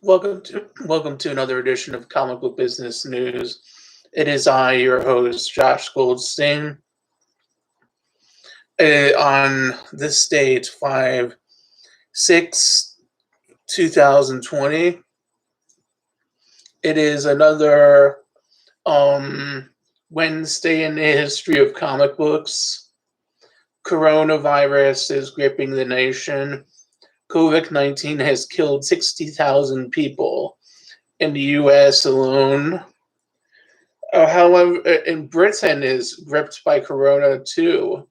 Welcome to another edition of Comic Book Business News. It is I, your host, Josh Goldstein. On this date, 5/6/2020, it is another Wednesday in the history of comic books. Coronavirus is gripping the nation. COVID-19 has killed 60,000 people in the US alone. However, in Britain is gripped by corona too.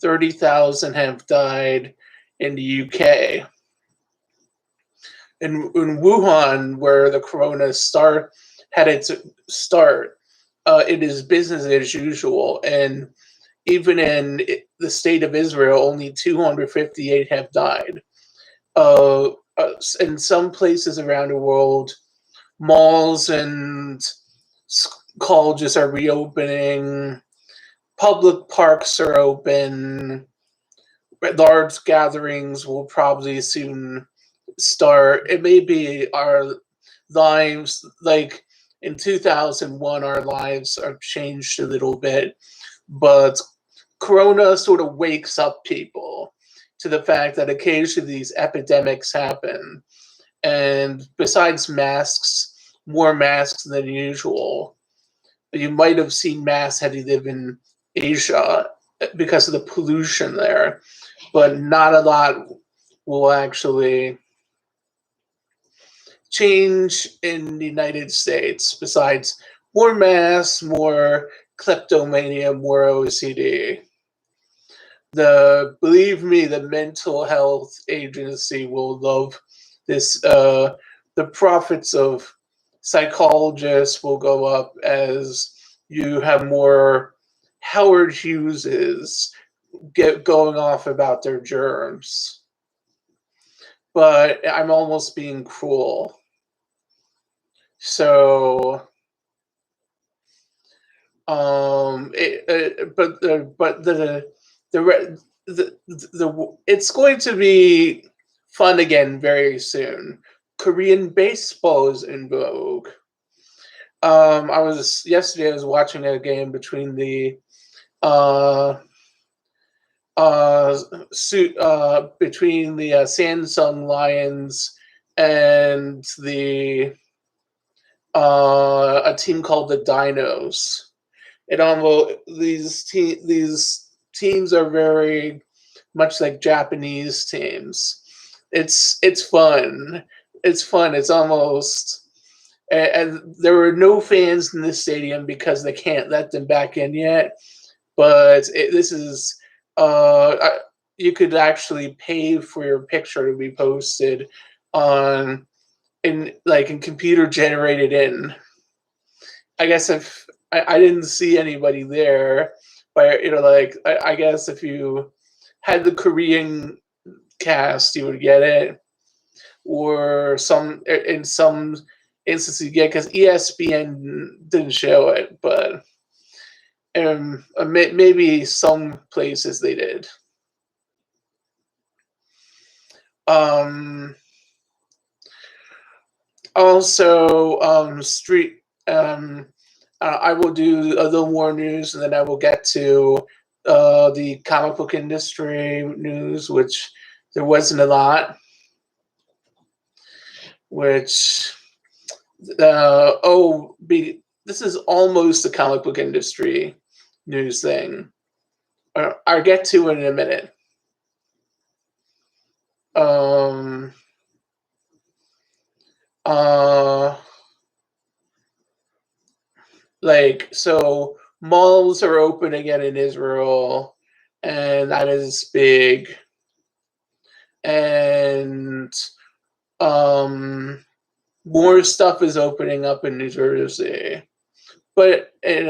30,000 have died in the UK. In Wuhan, where the corona had its start, it is business as usual. And even in the state of Israel, only 258 have died. In some places around the world, malls and colleges are reopening, public parks are open, large gatherings will probably soon start. It may be our lives, like in 2001, our lives are changed a little bit, but Corona sort of wakes up people to the fact that occasionally these epidemics happen. And besides masks, more masks than usual. You might have seen masks had you lived in Asia because of the pollution there, but not a lot will actually change in the United States besides more masks, more kleptomania, more OCD. Believe me, the mental health agency will love this. The profits of psychologists will go up as you have more Howard Hugheses going off about their germs. But I'm almost being cruel. So, it's going to be fun again very soon. Korean baseball is in vogue. Yesterday I was watching a game between the Samsung Lions and a team called the Dinos. These teams are very much like Japanese teams. It's fun. It's fun. It's almost, and there were no fans in the stadium because they can't let them back in yet. But this is, you could actually pay for your picture to be posted in computer generated in. I guess if I didn't see anybody there, but I guess if you had the Korean cast, you would get it, or in some instances you get, because ESPN didn't show it, but maybe some places they did. Also, I will do a little more news, and then I will get to the comic book industry news, which there wasn't a lot. This is almost a comic book industry news thing. I'll get to it in a minute. So malls are open again in Israel, and that is big. And more stuff is opening up in New Jersey. But that's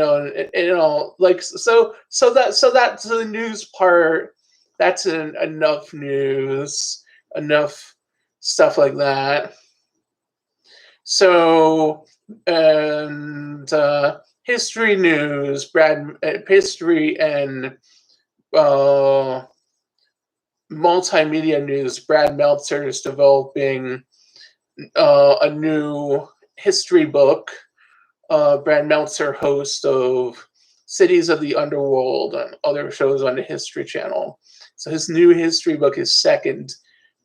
the news part. That's enough news, enough stuff like that. So, and history news, history and multimedia news. Brad Meltzer is developing a new history book. Brad Meltzer, host of Cities of the Underworld and other shows on the History Channel. So his new history book, his second,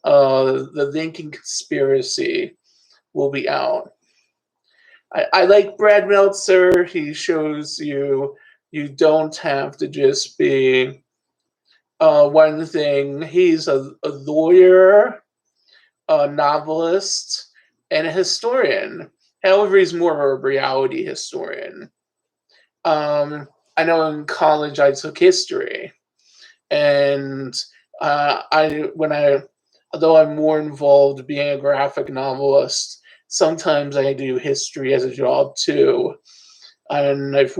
The Lincoln Conspiracy, will be out. I like Brad Meltzer. He shows you don't have to just be one thing. He's a lawyer, a novelist, and a historian. However, he's more of a reality historian. I know in college I took history, and although I'm more involved being a graphic novelist, sometimes I do history as a job too. And I've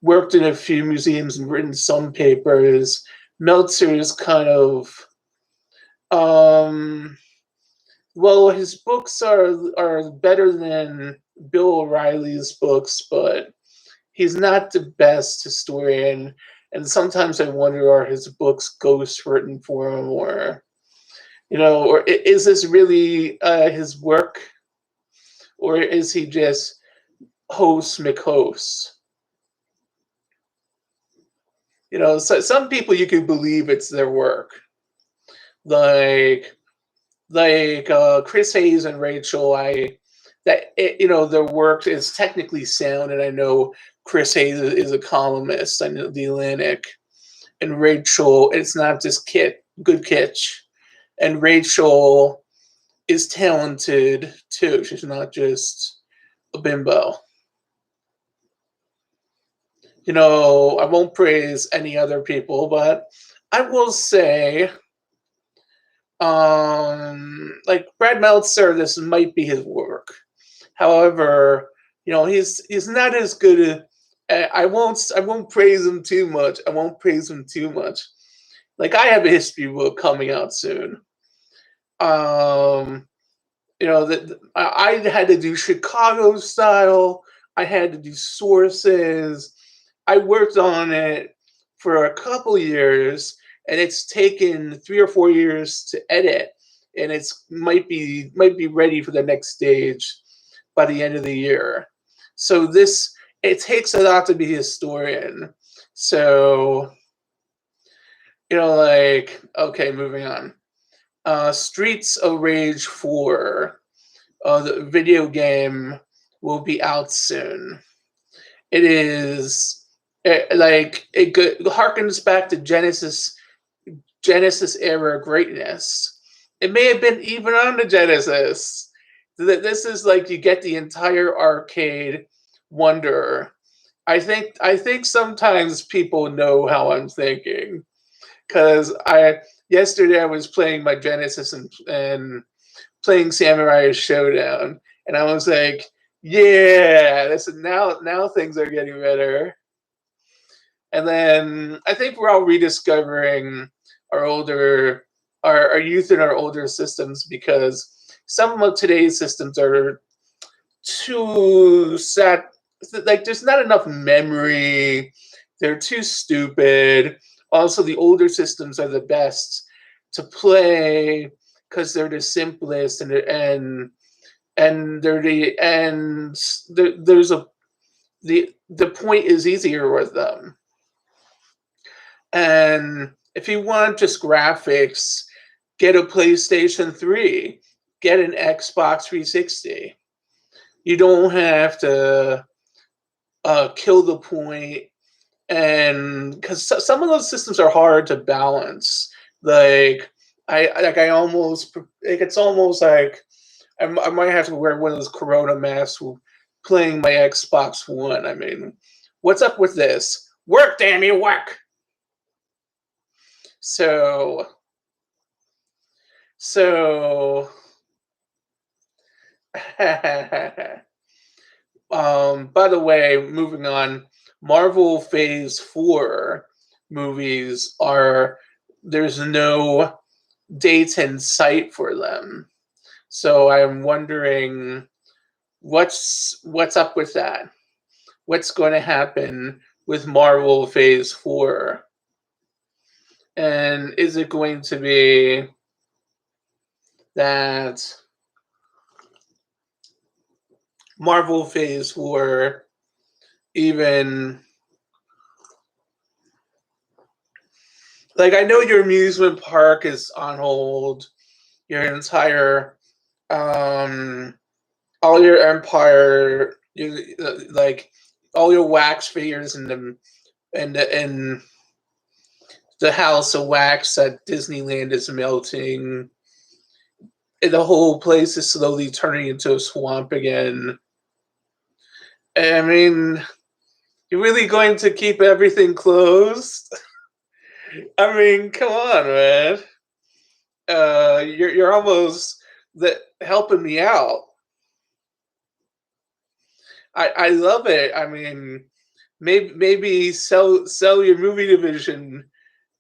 worked in a few museums and written some papers. Meltzer is kind of um, well, his books are better than Bill O'Reilly's books, but he's not the best historian. And sometimes I wonder, are his books ghost written for him, or is this really his work, or is he just host McHost? So some people you could believe it's their work, like Chris Hayes and Rachel. Their work is technically sound, and I know Chris Hayes is a columnist on the Atlantic, and Rachel, it's not just good kitsch, and Rachel is talented too. She's not just a bimbo. I won't praise any other people, but I will say, like Brad Meltzer, this might be his work. However, he's not as good. I won't praise him too much. I won't praise him too much. Like I have a history book coming out soon. Um, that I had to do Chicago style. I had to do sources. I worked on it for a couple years, and it's taken 3 or 4 years to edit, and it's might be ready for the next stage by the end of the year. So it takes a lot to be a historian. So like, okay, moving on. Streets of Rage 4, the video game, will be out soon. It is it harkens back to Genesis era greatness. It may have been even on the Genesis. This is like you get the entire arcade wonder. I think sometimes people know how I'm thinking, because yesterday I was playing my Genesis and playing Samurai Showdown, and I was like, yeah, this is now things are getting better. And then I think we're all rediscovering our older our youth and our older systems, because some of today's systems are too set. Like there's not enough memory. They're too stupid. Also, the older systems are the best to play because they're the simplest, and they're there's the point is easier with them. And if you want just graphics, get a PlayStation 3, get an Xbox 360. You don't have to kill the point, and because some of those systems are hard to balance. Like I almost like it's almost like I might have to wear one of those Corona masks playing my Xbox One. I mean, what's up with this? Work, damn you, work. So, so, by the way, moving on, Marvel Phase 4 movies there's no dates in sight for them. So I'm wondering what's up with that? What's going to happen with Marvel Phase 4? And is it going to be that Marvel Phase 4, even like I know your amusement park is on hold, your entire all your Empire, like all your wax figures in the house of wax at Disneyland is melting. And the whole place is slowly turning into a swamp again. I mean, you're really going to keep everything closed? I mean, come on, man. You're almost helping me out. I love it. I mean, maybe sell your movie division.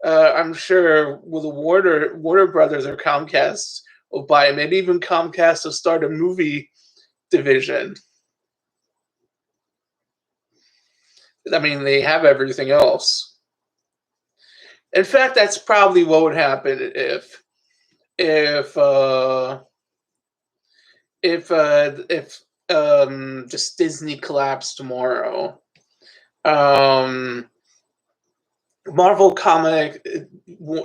I'm sure with the Warner Brothers or Comcast will buy it. Maybe even Comcast will start a movie division. I mean, they have everything else. In fact, that's probably what would happen if if just Disney collapsed tomorrow. Um, Marvel comic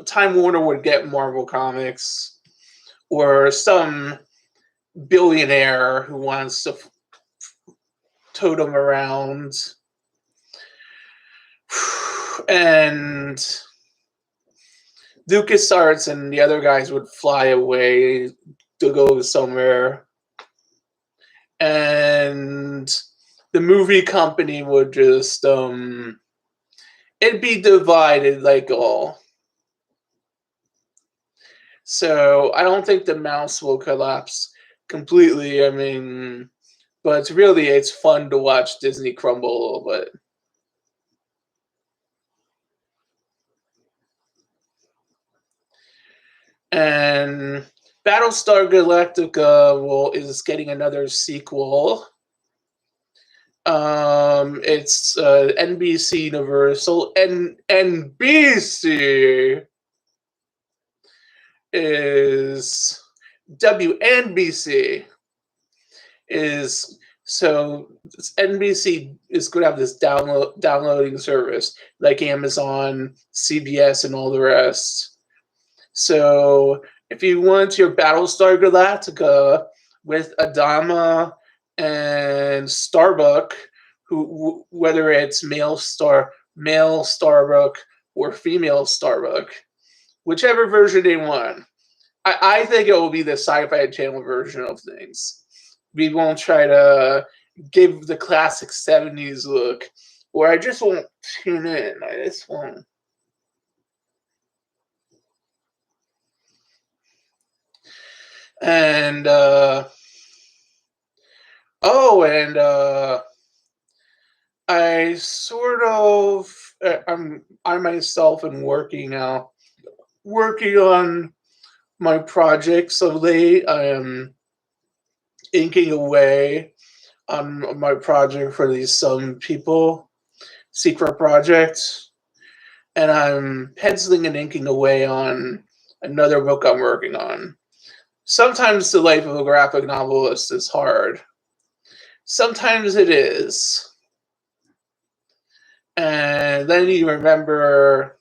Time Warner would get Marvel Comics, or some billionaire who wants to tote them around, and LucasArts and the other guys would fly away to go somewhere, and the movie company would just it'd be divided like all. So I don't think the mouse will collapse completely. I mean, but it's fun to watch Disney crumble a little bit. And Battlestar Galactica is getting another sequel. It's NBC Universal, NBC is WNBC is so NBC is going to have this downloading service like Amazon, CBS, and all the rest. So if you want your Battlestar Galactica with Adama and Starbuck, who whether it's male Starbuck or female Starbuck, whichever version they want. I think it will be the Sci-Fi Channel version of things. We won't try to give the classic 70s look, or I just won't tune in. I just won't. And I sort of I myself am working on my projects of late. I am inking away on my project for these Some People secret projects, and I'm penciling and inking away on another book I'm working on. Sometimes the life of a graphic novelist is hard. Sometimes it is. And then you remember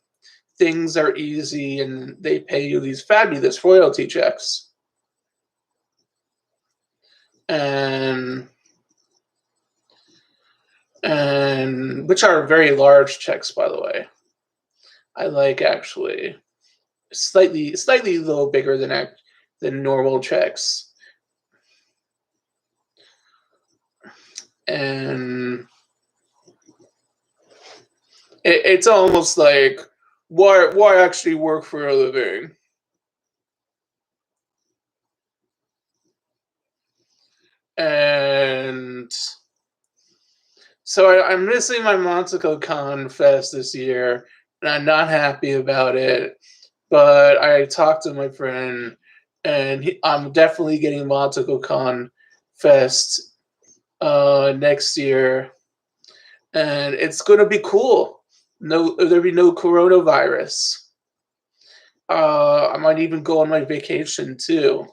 things are easy and they pay you these fabulous royalty checks. And which are very large checks, by the way. I like actually slightly a little bigger than normal checks. And it's almost like why actually work for a living? And so I'm missing my Montaco Con Fest this year, and I'm not happy about it. But I talked to my friend, and I'm definitely getting Montaco Con Fest next year, and it's gonna be cool. No, there'll be no coronavirus. I might even go on my vacation too,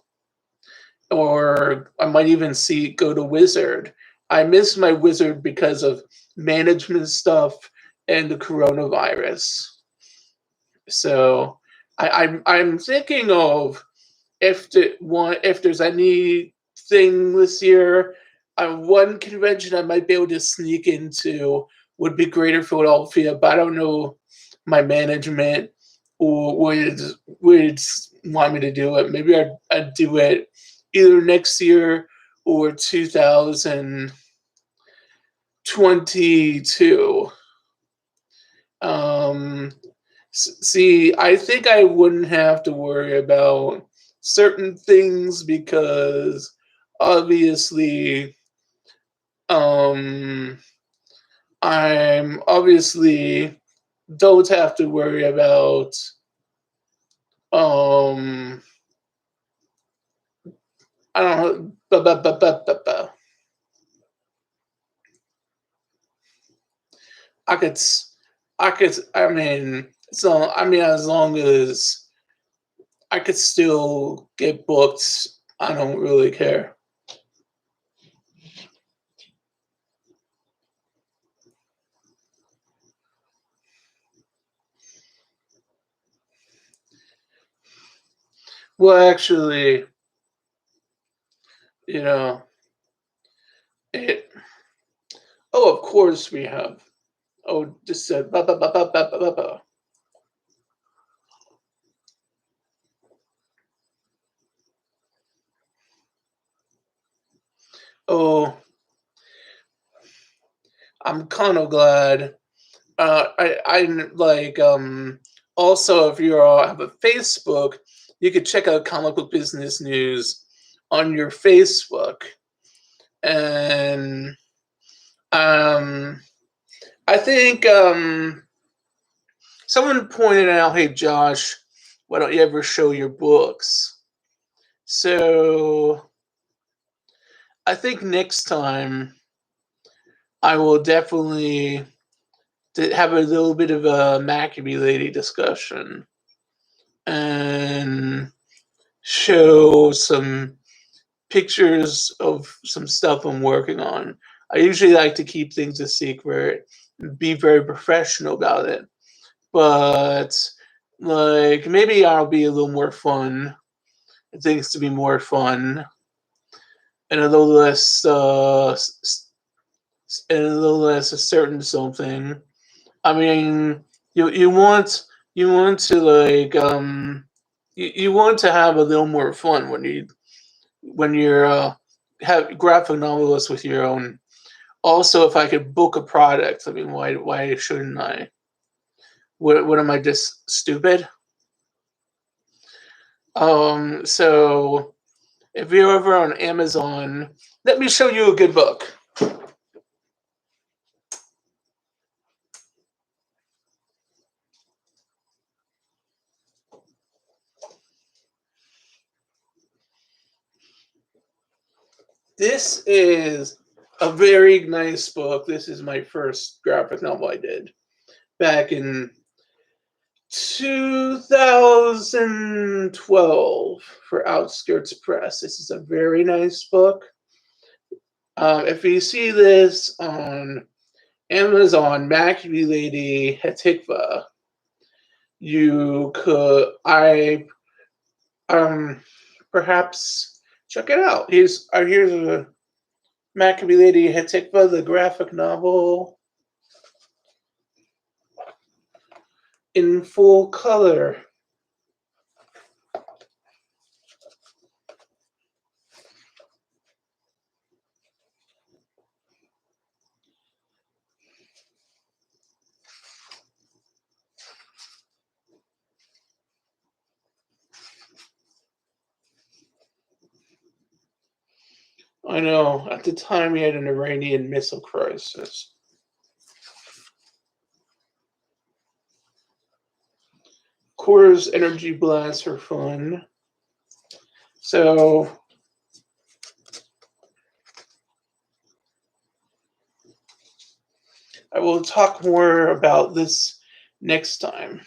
or I might even go to Wizard I miss my wizard because of management stuff and the coronavirus. So I'm thinking of if there's anything this year, one convention I might be able to sneak into would be Greater Philadelphia, but I don't know my management would want me to do it. Maybe I'd do it either next year or 2022. Um, See, I think I wouldn't have to worry about certain things because obviously, um, I'm obviously don't have to worry about um, I don't know. I could, I could. I mean, so I mean, as long as I could still get booked, I don't really care. Well, actually, you know, it. Oh, of course we have. Oh, just said ba ba ba ba ba ba ba. Oh, I'm kind of glad. I like also if you all have a Facebook, you could check out comic book business news on your Facebook, and um, I think someone pointed out, "Hey Josh, why don't you ever show your books?" So I think next time I will definitely have a little bit of a Maccabee Lady discussion and show some pictures of some stuff I'm working on. I usually like to keep things a secret, be very professional about it, but like maybe I'll be a little more fun, things to be more fun, and a little less, and a little less a certain something. I mean, you want to like you want to have a little more fun when you're have graphic novelists with your own. Also, if I could book a product, I mean, why shouldn't I? What am I just stupid? So if you're ever on Amazon, let me show you a good book. This is a very nice book. This is my first graphic novel I did back in 2012 for Outskirts Press. This is a very nice book. If you see this on Amazon, Maccabee Lady Hatikva, you could um perhaps check it out. Here's a Maccabee Lady Hatikva, the graphic novel in full color. I know, at the time we had an Iranian missile crisis. Core's energy blasts are fun. So I will talk more about this next time.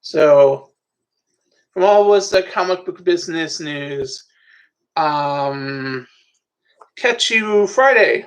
So From all was the comic book business news. Um, Catch you Friday.